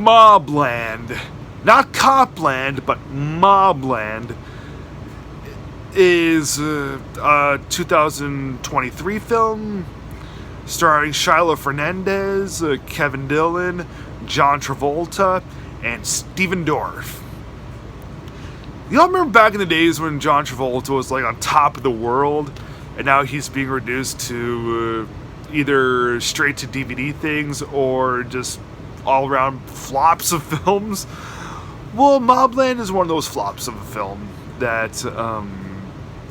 Mobland, not Copland, but Mobland, is a 2023 film starring Shiloh Fernandez, Kevin Dillon, John Travolta, and Stephen Dorff. Y'all remember back in the days when John Travolta was like on top of the world, and now he's being reduced to either straight to DVD things or just all around flops of films? Well, Mobland is one of those flops of a film that I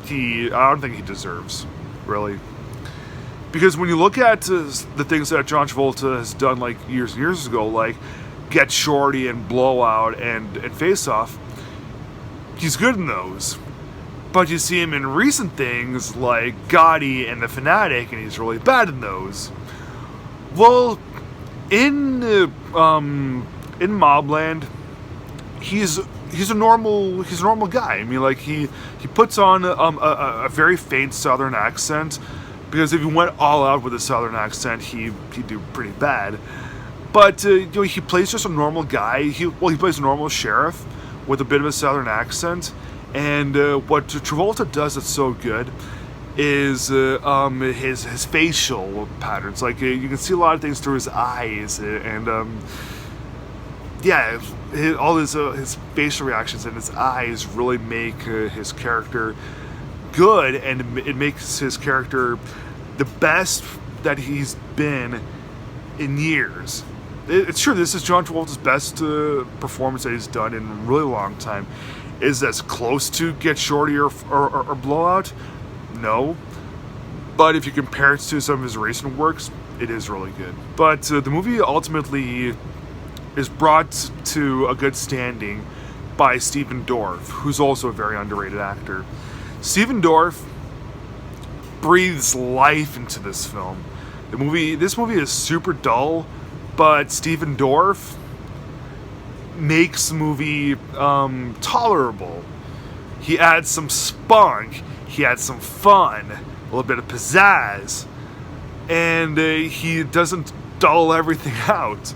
don't think he deserves, really. Because when you look at the things that John Travolta has done like years and years ago, like Get Shorty and Blowout and Face Off, he's good in those. But you see him in recent things like Gotti and The Fanatic, and he's really bad in those. Well, in Mobland, he's a normal guy. I mean, like he puts on a very faint Southern accent, because if he went all out with a Southern accent, he'd do pretty bad. But he plays just a normal guy. He plays a normal sheriff with a bit of a Southern accent. And what Travolta does that's so good is his facial patterns. Like you can see a lot of things through his eyes, and all his facial reactions and his eyes really make his character good, and it makes his character the best that he's been in years. It's true, this is John Travolta's best performance that he's done in a really long time. Is as close to Get Shorty or Blowout? No. But if you compare it to some of his recent works, it is really good. But the movie ultimately is brought to a good standing by Stephen Dorff, who's also a very underrated actor. Stephen Dorff breathes life into this film. This movie is super dull, but Stephen Dorff makes the movie tolerable. He adds some spunk, he adds some fun, a little bit of pizzazz, and he doesn't dull everything out.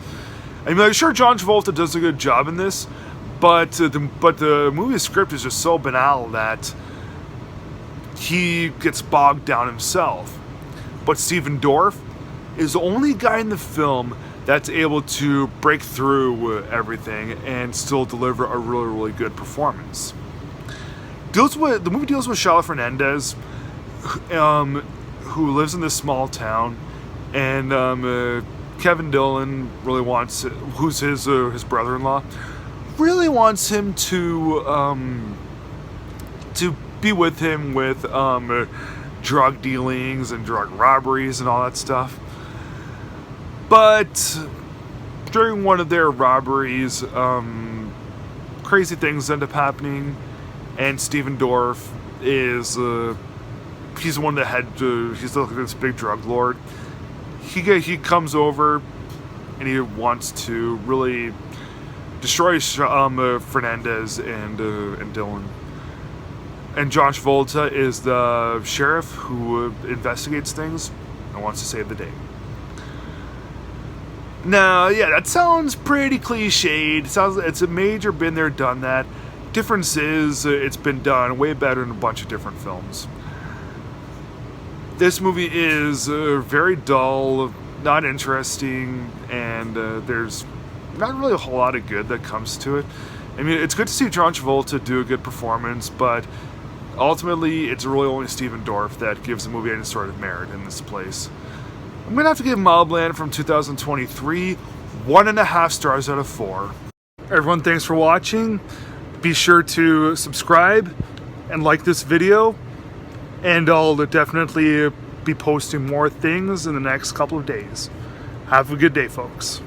I mean, I'm sure John Travolta does a good job in this, but the movie script is just so banal that he gets bogged down himself. But Stephen Dorff is the only guy in the film that's able to break through everything and still deliver a really, really good performance. The movie deals with Shiloh Fernandez, who lives in this small town, and Kevin Dillon really wants, who's his brother-in-law, really wants him to be with him with drug dealings and drug robberies and all that stuff. But during one of their robberies, crazy things end up happening, and Stephen Dorff is he's the one that he's this big drug lord. He comes over and he wants to really destroy Fernandez and Dillon. And John Travolta is the sheriff who investigates things and wants to save the day. Now, yeah, that sounds pretty cliched. It's a major been there, done that. Difference is, it's been done way better in a bunch of different films. This movie is very dull, not interesting, and there's not really a whole lot of good that comes to it. I mean, it's good to see John Travolta do a good performance, but ultimately, it's really only Stephen Dorff that gives the movie any sort of merit in this place. I'm going to have to give Mobland from 2023 1.5 stars out of 4. Everyone, thanks for watching. Be sure to subscribe and like this video, and I'll definitely be posting more things in the next couple of days. Have a good day, folks.